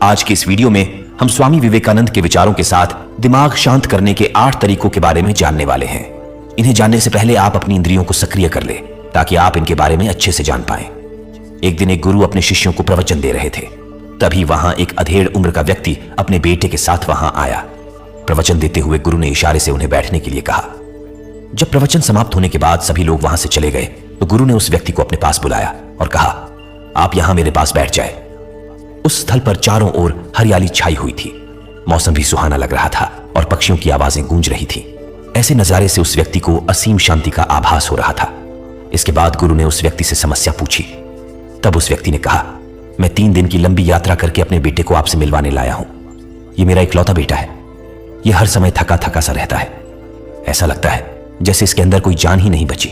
आज की इस वीडियो में हम स्वामी विवेकानंद के विचारों के साथ दिमाग शांत करने के 8 तरीकों के बारे में जानने वाले हैं। इन्हें जानने से पहले आप अपनी इंद्रियों को सक्रिय कर ले ताकि आप इनके बारे में अच्छे से जान पाएं। एक दिन एक गुरु अपने शिष्यों को प्रवचन दे रहे थे। तभी वहां एक अधेड़ उम्र का व्यक्ति अपने बेटे के साथ वहां आया। प्रवचन देते हुए गुरु ने इशारे से उन्हें बैठने के लिए कहा। जब प्रवचन समाप्त होने के बाद सभी लोग वहां से चले गए तो गुरु ने उस व्यक्ति को अपने पास बुलाया और कहा, आप यहां मेरे पास बैठ जाए। उस स्थल पर चारों ओर हरियाली छाई हुई थी। मौसम भी सुहाना लग रहा था और पक्षियों की आवाजें गूंज रही थी। ऐसे नजारे से उस व्यक्ति को असीम शांति का आभास हो रहा था। इसके बाद गुरु ने उस व्यक्ति से समस्या पूछी। तब उस व्यक्ति ने कहा, मैं 3 दिन की लंबी यात्रा करके अपने बेटे को आपसे मिलवाने लाया हूं। यह मेरा इकलौता बेटा है। यह हर समय थका थका सा रहता है। ऐसा लगता है जैसे इसके अंदर कोई जान ही नहीं बची।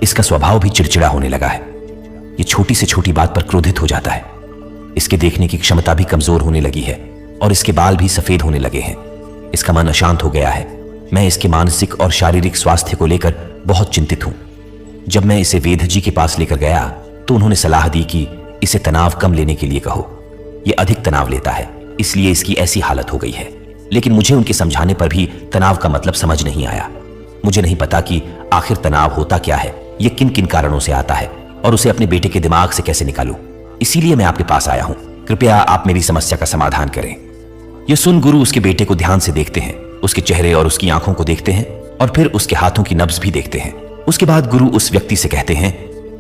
इसका स्वभाव भी चिड़चिड़ा होने लगा है। यह छोटी से छोटी बात पर क्रोधित हो जाता है। इसके देखने की क्षमता भी कमजोर होने लगी है और इसके बाल भी सफेद होने लगे हैं। इसका मन अशांत हो गया है। मैं इसके मानसिक और शारीरिक स्वास्थ्य को लेकर बहुत चिंतित हूं। जब मैं इसे वेद जी के पास लेकर गया तो उन्होंने सलाह दी कि इसे तनाव कम लेने के लिए कहो। यह अधिक तनाव लेता है, इसलिए इसकी ऐसी हालत हो गई है। लेकिन मुझे उनके समझाने पर भी तनाव का मतलब समझ नहीं आया। मुझे नहीं पता कि आखिर तनाव होता क्या है, यह किन किन कारणों से आता है और उसे अपने बेटे के दिमाग से कैसे निकालूं। इसीलिए मैं आपके पास आया हूं। कृपया आप मेरी समस्या का समाधान करें। यह सुन गुरु उसके बेटे को ध्यान से देखते हैं, उसके चेहरे और उसकी आंखों को देखते हैं और फिर उसके हाथों की नब्ज भी देखते हैं। उसके बाद गुरु उस व्यक्ति से कहते हैं,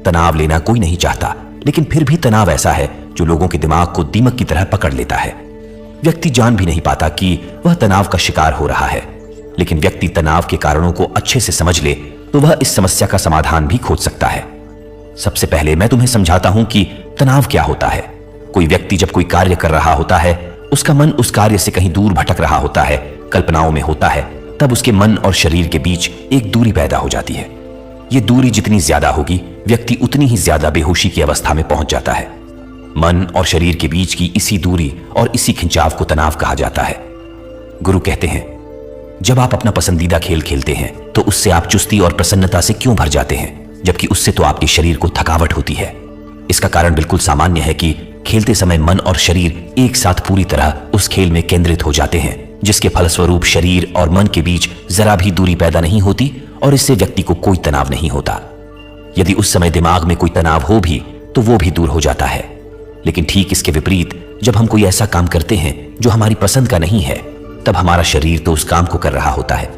तनाव लेना कोई नहीं चाहता, लेकिन फिर भी तनाव ऐसा है जो लोगों के दिमाग को दीमक की तरह पकड़ लेता है। व्यक्ति जान भी नहीं पाता कि वह तनाव का शिकार हो रहा है। लेकिन व्यक्ति तनाव के कारणों को अच्छे से समझ ले तो वह इस समस्या का समाधान भी खोज सकता है। सबसे पहले मैं तुम्हें समझाता हूं कि तनाव क्या होता है। कोई व्यक्ति जब कोई कार्य कर रहा होता है, उसका मन उस कार्य से कहीं दूर भटक रहा होता है, कल्पनाओं में होता है, तब उसके मन और शरीर के बीच एक दूरी पैदा हो जाती है। यह दूरी जितनी ज्यादा होगी, व्यक्ति उतनी ही ज्यादा बेहोशी की अवस्था में पहुंच जाता है। मन और शरीर के बीच की इसी दूरी और इसी खिंचाव को तनाव कहा जाता है। गुरु कहते हैं, जब आप अपना पसंदीदा खेल खेलते हैं तो उससे आप चुस्ती और प्रसन्नता से क्यों भर जाते हैं, जबकि उससे तो आपके शरीर को थकावट होती है। इसका कारण बिल्कुल सामान्य है कि खेलते समय मन और शरीर एक साथ पूरी तरह उस खेल में केंद्रित हो जाते हैं, जिसके फलस्वरूप शरीर और मन के बीच जरा भी दूरी पैदा नहीं होती और इससे व्यक्ति को कोई तनाव नहीं होता। यदि उस समय दिमाग में कोई तनाव हो भी तो वो भी दूर हो जाता है। लेकिन ठीक इसके विपरीत, जब हम कोई ऐसा काम करते हैं जो हमारी पसंद का नहीं है, तब हमारा शरीर तो उस काम को कर रहा होता है,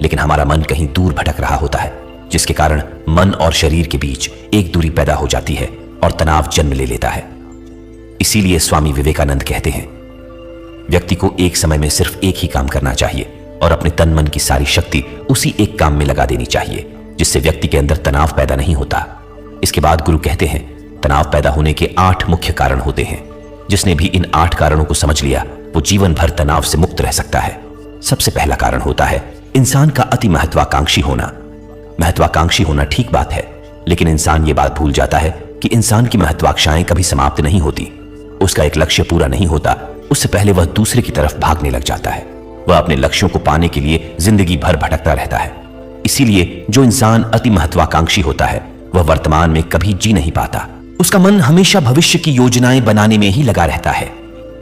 लेकिन हमारा मन कहीं दूर भटक रहा होता है, जिसके कारण मन और शरीर के बीच एक दूरी पैदा हो जाती है और तनाव जन्म ले लेता है। इसीलिए स्वामी विवेकानंद कहते हैं, व्यक्ति को एक समय में सिर्फ एक ही काम करना चाहिए और अपने तन मन की सारी शक्ति उसी एक काम में लगा देनी चाहिए, जिससे व्यक्ति के अंदर तनाव पैदा नहीं होता। इसके बाद गुरु कहते हैं, तनाव पैदा होने के 8 मुख्य कारण होते हैं। जिसने भी इन 8 कारणों को समझ लिया वो जीवन भर तनाव से मुक्त रह सकता है। सबसे पहला कारण होता है इंसान का अति महत्वाकांक्षी होना। महत्वाकांक्षी होना ठीक बात है, लेकिन इंसान ये बात भूल जाता है कि इंसान की महत्वाकांक्षाएं कभी समाप्त नहीं होती। उसका एक लक्ष्य पूरा नहीं होता, उससे पहले वह दूसरे की तरफ भागने लग जाता है। वह अपने लक्ष्यों को पाने के लिए जिंदगी भर भटकता रहता है। इसीलिए जो इंसान अति महत्वाकांक्षी होता है वह वर्तमान में कभी जी नहीं पाता। उसका मन हमेशा भविष्य की योजनाएं बनाने में ही लगा रहता है।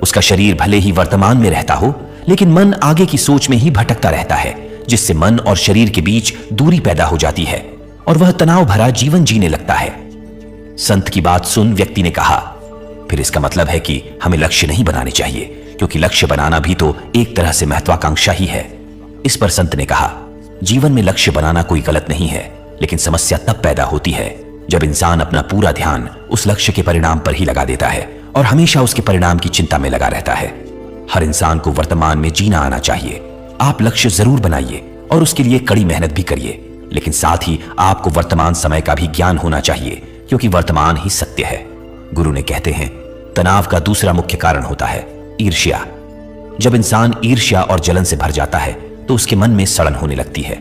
उसका शरीर भले ही वर्तमान में रहता हो, लेकिन मन आगे की सोच में ही भटकता रहता है, जिससे मन और शरीर के बीच दूरी पैदा हो जाती है और वह तनाव भरा जीवन जीने लगता है। संत की बात सुन व्यक्ति ने कहा, फिर इसका मतलब है कि हमें लक्ष्य नहीं बनाने चाहिए, क्योंकि लक्ष्य बनाना भी तो एक तरह से महत्वाकांक्षा ही है। इस पर संत ने कहा, जीवन में लक्ष्य बनाना कोई गलत नहीं है, लेकिन समस्या तब पैदा होती है जब इंसान अपना पूरा ध्यान उस लक्ष्य के परिणाम पर ही लगा देता है और हमेशा उसके परिणाम की चिंता में लगा रहता है। हर इंसान को वर्तमान में जीना आना चाहिए। आप लक्ष्य जरूर बनाइए और उसके लिए कड़ी मेहनत भी करिए, लेकिन साथ ही आपको वर्तमान समय का भी ज्ञान होना चाहिए, क्योंकि वर्तमान ही सत्य है। गुरु ने कहते हैं, तनाव का दूसरा मुख्य कारण होता है ईर्ष्या। जब इंसान ईर्ष्या और जलन से भर जाता है तो उसके मन में सड़न होने लगती है।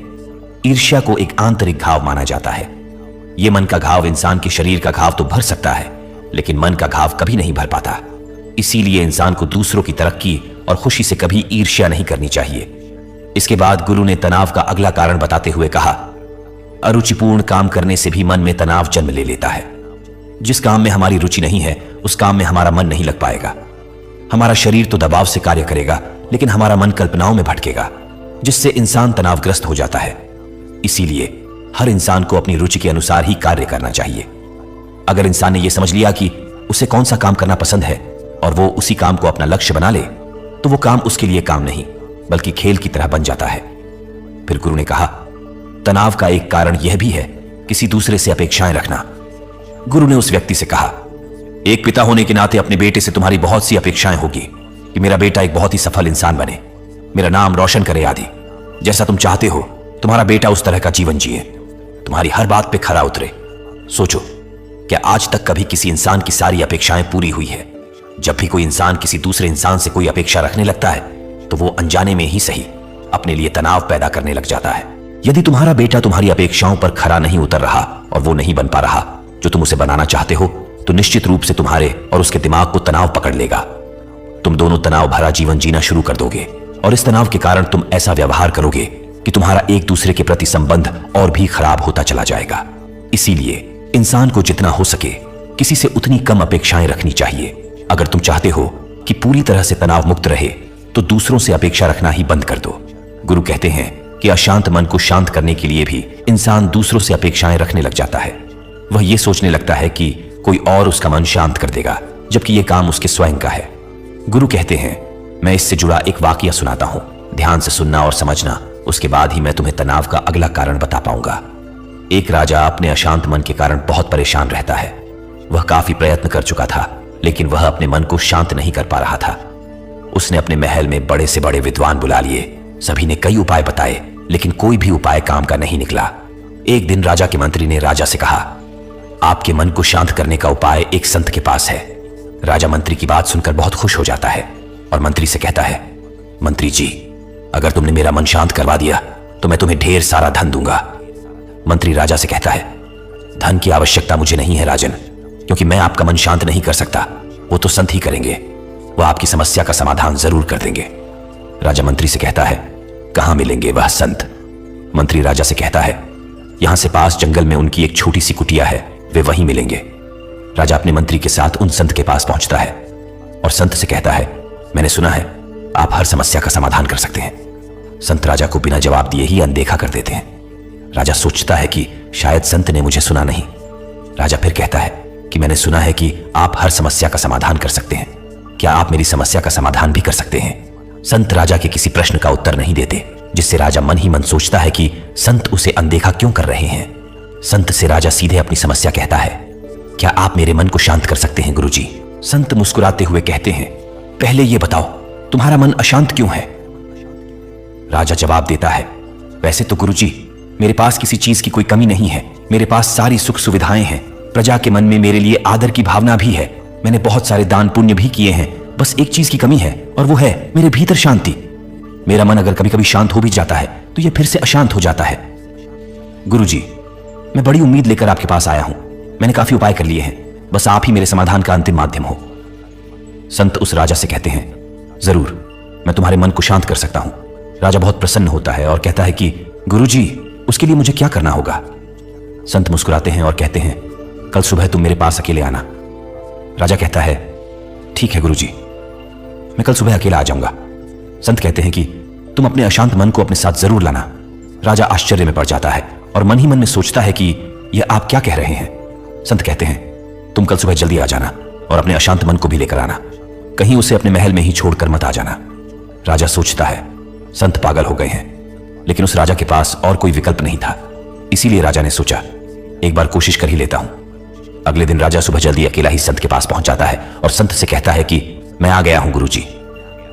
ईर्ष्या को एक आंतरिक घाव माना जाता है। यह मन का घाव इंसान के शरीर का घाव तो भर सकता है, लेकिन मन का घाव कभी नहीं भर पाता। इसीलिए इंसान को दूसरों की तरक्की और खुशी से कभी ईर्ष्या नहीं करनी चाहिए। इसके बाद गुरु ने तनाव का अगला कारण बताते हुए कहा, अरुचिपूर्ण काम करने से भी मन में तनाव जन्म ले लेता है। जिस काम में हमारी रुचि नहीं है उस काम में हमारा मन नहीं लग पाएगा। हमारा शरीर तो दबाव से कार्य करेगा, लेकिन हमारा मन कल्पनाओं में भटकेगा, जिससे इंसान तनावग्रस्त हो जाता है। इसीलिए हर इंसान को अपनी रुचि के अनुसार ही कार्य करना चाहिए। अगर इंसान ने यह समझ लिया कि उसे कौन सा काम करना पसंद है और वो उसी काम को अपना लक्ष्य बना ले, तो वो काम उसके लिए काम नहीं बल्कि खेल की तरह बन जाता है। फिर गुरु ने कहा, तनाव का एक कारण यह भी है किसी दूसरे से अपेक्षाएं रखना। गुरु ने उस व्यक्ति से कहा, एक पिता होने के नाते अपने बेटे से तुम्हारी बहुत सी अपेक्षाएं होगी कि मेरा बेटा एक बहुत ही सफल इंसान बने, मेरा नाम रोशन करे आदि। जैसा तुम चाहते हो तुम्हारा बेटा उस तरह का जीवन जिए, तुम्हारी हर बात पे खरा उतरे। सोचो, क्या आज तक कभी किसी इंसान की सारी अपेक्षाएं पूरी हुई है? जब भी कोई इंसान किसी दूसरे इंसान से कोई अपेक्षा रखने लगता है तो वो अनजाने में ही सही अपने लिए तनाव पैदा करने लग जाता है। यदि तुम्हारा बेटा तुम्हारी अपेक्षाओं पर खरा नहीं उतर रहा और वो नहीं बन पा रहा जो तुम उसे बनाना चाहते हो, तो निश्चित रूप से तुम्हारे और उसके दिमाग को तनाव पकड़ लेगा। तुम दोनों तनाव भरा जीवन जीना शुरू कर दोगे और इस तनाव के कारण तुम ऐसा व्यवहार करोगे कि तुम्हारा एक दूसरे के प्रति संबंध और भी खराब होता चला जाएगा। इसीलिए इंसान को जितना हो सके किसी से उतनी कम अपेक्षाएं रखनी चाहिए। अगर तुम चाहते हो कि पूरी तरह से तनाव मुक्त रहे तो दूसरों से अपेक्षा रखना ही बंद कर दो। गुरु कहते हैं कि अशांत मन को शांत करने के लिए भी इंसान दूसरों से अपेक्षाएं रखने लग जाता है। वह यह सोचने लगता है कि कोई और उसका मन शांत कर देगा, जबकि यह काम उसके स्वयं का है। गुरु कहते हैं, मैं इससे जुड़ा एक वाकया सुनाता हूं, ध्यान से सुनना और समझना, उसके बाद ही मैं तुम्हें तनाव का अगला कारण बता पाऊंगा। एक राजा अपने अशांत मन के कारण बहुत परेशान रहता है। वह काफी प्रयत्न कर चुका था, लेकिन वह अपने मन को शांत नहीं कर पा रहा था। उसने अपने महल में बड़े से बड़े विद्वान बुला लिए। सभी ने कई उपाय बताए, लेकिन कोई भी उपाय काम का नहीं निकला। एक दिन राजा के मंत्री ने राजा से कहा, आपके मन को शांत करने का उपाय एक संत के पास है। राजा मंत्री की बात सुनकर बहुत खुश हो जाता है और मंत्री से कहता है, मंत्री जी, अगर तुमने मेरा मन शांत करवा दिया तो मैं तुम्हें ढेर सारा धन दूंगा। मंत्री राजा से कहता है, धन की आवश्यकता मुझे नहीं है राजन, क्योंकि मैं आपका मन शांत नहीं कर सकता, वो तो संत ही करेंगे। वह आपकी समस्या का समाधान जरूर कर देंगे। राजा मंत्री से कहता है, कहां मिलेंगे वह संत? मंत्री राजा से कहता है, यहां से पास जंगल में उनकी एक छोटी सी कुटिया है, वे वहीं मिलेंगे। राजा अपने मंत्री के साथ उन संत के पास पहुंचता है और संत से कहता है, मैंने सुना है आप हर समस्या का समाधान कर सकते हैं। संत राजा को बिना जवाब दिए ही अनदेखा कर देते हैं। राजा सोचता है कि शायद संत ने मुझे सुना नहीं। राजा फिर कहता है कि मैंने सुना है कि आप हर समस्या का समाधान कर सकते हैं, क्या आप मेरी समस्या का समाधान भी कर सकते हैं? संत राजा के किसी प्रश्न का उत्तर नहीं देते, जिससे राजा मन ही मन सोचता है कि संत उसे अनदेखा क्यों कर रहे हैं। संत से राजा सीधे अपनी समस्या कहता है, क्या आप मेरे मन को शांत कर सकते हैं गुरुजी? संत मुस्कुराते हुए कहते हैं, पहले यह बताओ तुम्हारा मन अशांत क्यों है? राजा जवाब देता है, वैसे तो गुरुजी मेरे पास किसी चीज की कोई कमी नहीं है, मेरे पास सारी सुख सुविधाएं हैं, प्रजा के मन में मेरे लिए आदर की भावना भी है, मैंने बहुत सारे दान पुण्य भी किए हैं, बस एक चीज की कमी है और वो है मेरे भीतर शांति। मेरा मन अगर कभी कभी शांत हो भी जाता है तो यह फिर से अशांत हो जाता है। गुरुजी, मैं बड़ी उम्मीद लेकर आपके पास आया हूं, मैंने काफी उपाय कर लिए हैं, बस आप ही मेरे समाधान का अंतिम माध्यम हो। संत उस राजा से कहते हैं, जरूर, मैं तुम्हारे मन को शांत कर सकता हूं। राजा बहुत प्रसन्न होता है और कहता है कि गुरुजी, उसके लिए मुझे क्या करना होगा? संत मुस्कुराते हैं और कहते हैं, कल सुबह तुम मेरे पास अकेले आना। राजा कहता है, ठीक है गुरुजी, मैं कल सुबह अकेला आ जाऊंगा। संत कहते हैं कि तुम अपने अशांत मन को अपने साथ जरूर लाना। राजा आश्चर्य में पड़ जाता है और मन ही मन में सोचता है कि यह आप क्या कह रहे हैं? संत कहते हैं, तुम कल सुबह जल्दी आ जाना और अपने अशांत मन को भी लेकर आना, कहीं उसे अपने महल में ही छोड़कर मत आ जाना। राजा सोचता है, संत पागल हो गए हैं, लेकिन उस राजा के पास और कोई विकल्प नहीं था। इसीलिए राजा ने सोचा, एक बार कोशिश कर ही लेता हूं। अगले दिन राजा सुबह जल्दी अकेला ही संत के पास पहुंच जाता है और संत से कहता है कि मैं आ गया हूं गुरुजी।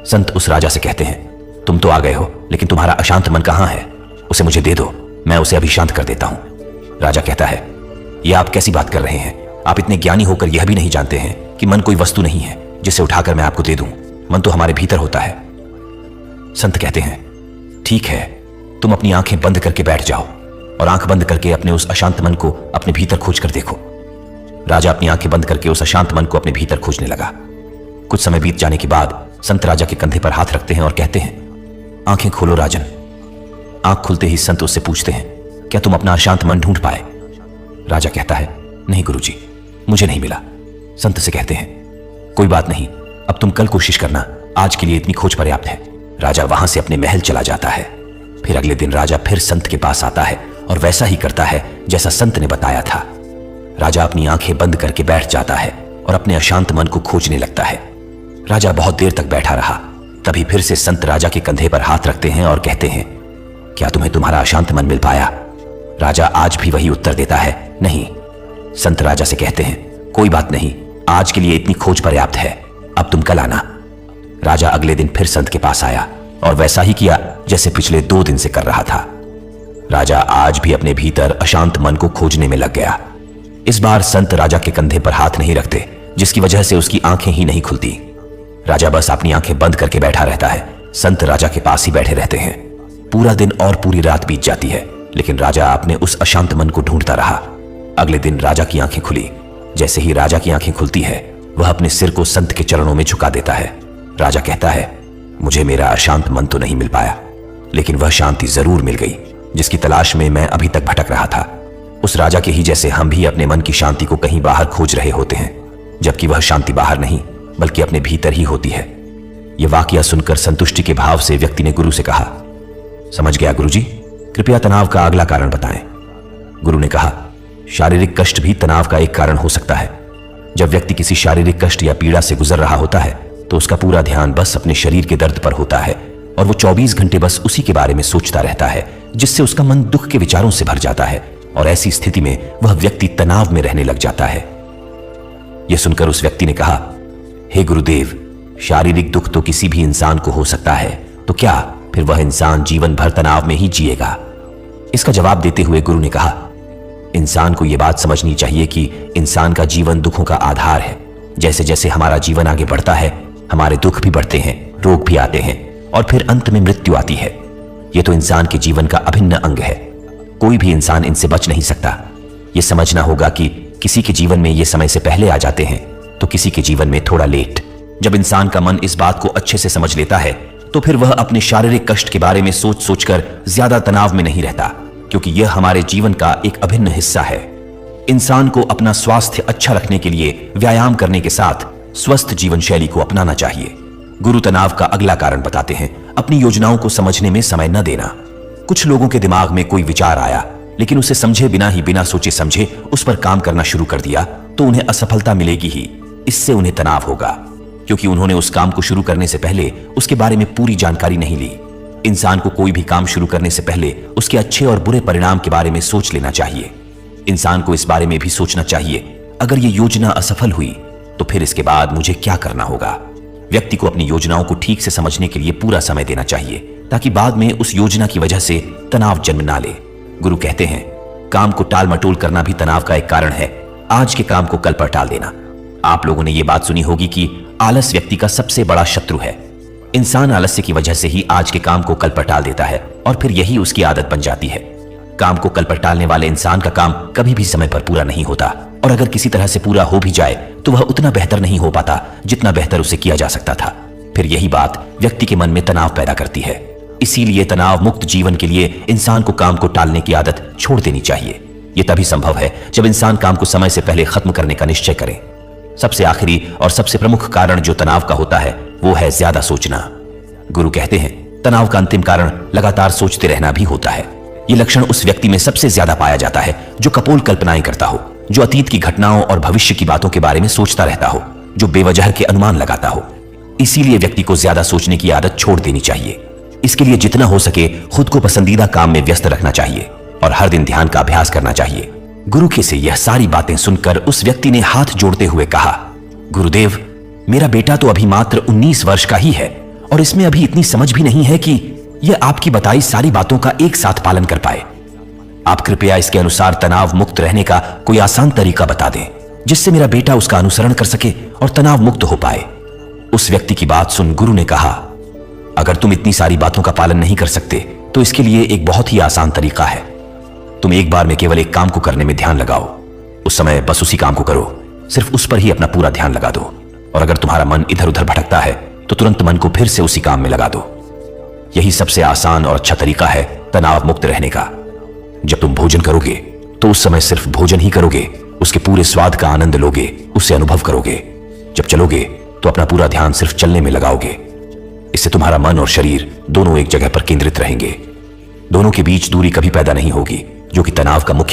संत उस राजा से कहते हैं, तुम तो आ गए हो, लेकिन तुम्हारा अशांत मन कहां है? उसे मुझे दे दो, मैं उसे अभी शांत कर देता हूं। राजा कहता है, यह आप कैसी बात कर रहे हैं? आप इतने ज्ञानी होकर यह भी नहीं जानते हैं कि मन कोई वस्तु नहीं है जिसे उठाकर मैं आपको दे दूं। मन तो हमारे भीतर होता है। संत कहते हैं, ठीक है, तुम अपनी आंखें बंद करके बैठ जाओ और आंख बंद करके अपने उस अशांत मन को अपने भीतर खोज कर देखो। राजा अपनी आंखें बंद करके उस अशांत मन को अपने भीतर खोजने लगा। कुछ समय बीत जाने के बाद संत राजा के कंधे पर हाथ रखते हैं और कहते हैं, आंखें खोलो राजन। आंख खुलते ही संत उससे पूछते हैं, क्या तुम अपना अशांत मन ढूंढ पाए? राजा कहता है, नहीं गुरुजी, मुझे नहीं मिला। संत से कहते हैं, कोई बात नहीं, अब तुम कल कोशिश करना, आज के लिए इतनी खोज पर्याप्त है। राजा वहां से अपने महल चला जाता है। फिर अगले दिन राजा फिर संत के पास आता है और वैसा ही करता है जैसा संत ने बताया था। राजा अपनी आंखें बंद करके बैठ जाता है और अपने अशांत मन को खोजने लगता है। राजा बहुत देर तक बैठा रहा। तभी फिर से संत राजा के कंधे पर हाथ रखते हैं और कहते हैं, क्या तुम्हें तुम्हारा अशांत मन मिल पाया? राजा आज भी वही उत्तर देता है, नहीं। संत राजा से कहते हैं, कोई बात नहीं, आज के लिए इतनी खोज पर्याप्त है, अब तुम कल आना। राजा अगले दिन फिर संत के पास आया और वैसा ही किया जैसे पिछले 2 दिन से कर रहा था। राजा आज भी अपने भीतर अशांत मन को खोजने में लग गया। इस बार संत राजा के कंधे पर हाथ नहीं रखते, जिसकी वजह से उसकी आंखें ही नहीं खुलती। राजा बस अपनी आंखें बंद करके बैठा रहता है। संत राजा के पास ही बैठे रहते हैं। पूरा दिन और पूरी रात बीत जाती है, लेकिन राजा अपने उस अशांत मन को ढूंढता रहा। अगले दिन राजा की आंखें खुली। जैसे ही राजा की आंखें खुलती है, वह अपने सिर को संत के चरणों में झुका देता है। राजा कहता है, मुझे मेरा अशांत मन तो नहीं मिल पाया, लेकिन वह शांति जरूर मिल गई जिसकी तलाश में मैं अभी तक भटक रहा था। उस राजा के ही जैसे हम भी अपने मन की शांति को कहीं बाहर खोज रहे होते हैं, जबकि वह शांति बाहर नहीं बल्कि अपने भीतर ही होती है। यह वाकया सुनकर संतुष्टि के भाव से व्यक्ति ने गुरु से कहा, समझ गया गुरुजी, कृपया तनाव का अगला कारण बताएं। गुरु ने कहा, शारीरिक कष्ट भी तनाव का एक कारण हो सकता है। जब व्यक्ति किसी शारीरिक कष्ट या पीड़ा से गुजर रहा होता है तो उसका पूरा ध्यान बस अपने शरीर के दर्द पर होता है और वो 24 घंटे बस उसी के बारे में सोचता रहता है, जिससे उसका मन दुख के विचारों से भर जाता है और ऐसी स्थिति में वह व्यक्ति तनाव में रहने लग जाता है। यह सुनकर उस व्यक्ति ने कहा, हे गुरुदेव, शारीरिक दुख तो किसी भी इंसान को हो सकता है, तो क्या फिर वह इंसान जीवन भर तनाव में ही जिएगा? इसका जवाब देते हुए गुरु ने कहा, इंसान को यह बात समझनी चाहिए कि इंसान का जीवन दुखों का आधार है। जैसे जैसे हमारा जीवन आगे बढ़ता है, हमारे दुख भी बढ़ते हैं, रोग भी आते हैं और फिर अंत में मृत्यु आती है। यह तो इंसान के जीवन का अभिन्न अंग है। कोई भी इंसान इनसे बच नहीं सकता। यह समझना होगा कि किसी के जीवन में ये समय से पहले आ जाते हैं तो किसी के जीवन में थोड़ा लेट। जब इंसान का मन इस बात को अच्छे से समझ लेता है तो फिर वह अपने शारीरिक कष्ट के बारे में सोच सोचकर ज्यादा तनाव में नहीं रहता, क्योंकि यह हमारे जीवन का एक अभिन्न हिस्सा है। इंसान को अपना स्वास्थ्य अच्छा रखने के लिए व्यायाम करने के साथ स्वस्थ जीवन शैली को अपनाना चाहिए। गुरु तनाव का अगला कारण बताते हैं, अपनी योजनाओं को समझने में समय न देना। कुछ लोगों के दिमाग में कोई विचार आया, लेकिन उसे समझे बिना ही बिना सोचे समझे उस पर काम करना शुरू कर दिया तो उन्हें असफलता मिलेगी ही। इससे उन्हें तनाव होगा, क्योंकि उन्होंने उस काम को शुरू करने से पहले उसके बारे में पूरी जानकारी नहीं ली। इंसान को कोई भी काम शुरू करने से पहले उसके अच्छे और बुरे परिणाम के बारे में सोच लेना चाहिए। इंसान को इस बारे में भी सोचना चाहिए, अगर ये योजना असफल हुई तो फिर इसके बाद मुझे क्या करना होगा। व्यक्ति को अपनी योजनाओं को ठीक से समझने के लिए पूरा समय देना चाहिए, ताकि बाद में उस योजना की वजह से तनाव जन्म ना ले। गुरु कहते हैं, काम को टाल मटोल करना भी तनाव का एक कारण है। आज के काम को कल पर टाल देना। आप लोगों ने यह बात सुनी होगी कि आलस व्यक्ति का सबसे बड़ा शत्रु है। इंसान आलस्य की वजह से ही आज के काम को कल पर टाल देता है और फिर यही उसकी आदत बन जाती है। काम को कल पर टालने वाले इंसान का काम कभी भी समय पर पूरा नहीं होता, और अगर किसी तरह से पूरा हो भी जाए तो वह उतना बेहतर नहीं हो पाता जितना बेहतर उसे किया जा सकता था। फिर यही बात व्यक्ति के मन में तनाव पैदा करती है। इसीलिए तनाव मुक्त जीवन के लिए इंसान को काम को टालने की आदत छोड़ देनी चाहिए। यह तभी संभव है जब इंसान काम को समय से पहले खत्म करने का निश्चय करे। सबसे आखिरी और सबसे प्रमुख कारण जो तनाव का होता है वो है ज्यादा सोचना। गुरु कहते हैं, तनाव का अंतिम कारण लगातार सोचते रहना भी होता है। यह लक्षण उस व्यक्ति में सबसे ज्यादा पाया जाता है जो कपोल कल्पनाएं करता हो, जो अतीत की घटनाओं और भविष्य की बातों के बारे में सोचता रहता हो, जो बेवजह के अनुमान लगाता हो। इसीलिए व्यक्ति को ज्यादा सोचने की आदत छोड़ देनी चाहिए। इसके लिए जितना हो सके खुद को पसंदीदा काम में व्यस्त रखना चाहिए और हर दिन ध्यान का अभ्यास करना चाहिए। गुरु के से यह सारी बातें सुनकर उस व्यक्ति ने हाथ जोड़ते हुए कहा, गुरुदेव, मेरा बेटा तो अभी मात्र 19 वर्ष का ही है और इसमें अभी इतनी समझ भी नहीं है कि यह आपकी बताई सारी बातों का एक साथ पालन कर पाए। आप कृपया इसके अनुसार तनाव मुक्त रहने का कोई आसान तरीका बता दें, जिससे मेरा बेटा उसका अनुसरण कर सके और तनाव मुक्त हो पाए। उस व्यक्ति की बात सुन गुरु ने कहा, अगर तुम इतनी सारी बातों का पालन नहीं कर सकते तो इसके लिए एक बहुत ही आसान तरीका है। तुम एक बार में केवल एक काम को करने में ध्यान लगाओ। उस समय बस उसी काम को करो, सिर्फ उस पर ही अपना पूरा ध्यान लगा दो। और अगर तुम्हारा मन इधर उधर भटकता है तो तुरंत मन को फिर से उसी काम में लगा दो। यही सबसे आसान और अच्छा तरीका है तनाव मुक्त रहने का। जब तुम भोजन करोगे तो उस समय सिर्फ भोजन ही करोगे, उसके पूरे स्वाद का आनंद लोगे, उससे अनुभव करोगे। जब चलोगे तो अपना पूरा ध्यान सिर्फ चलने में लगाओगे। इससे तुम्हारा मन और शरीर दोनों एक जगह पर केंद्रित रहेंगे। दोनों के बीच दूरी कभी पैदा नहीं होगी, जो कि तनाव का मुख्य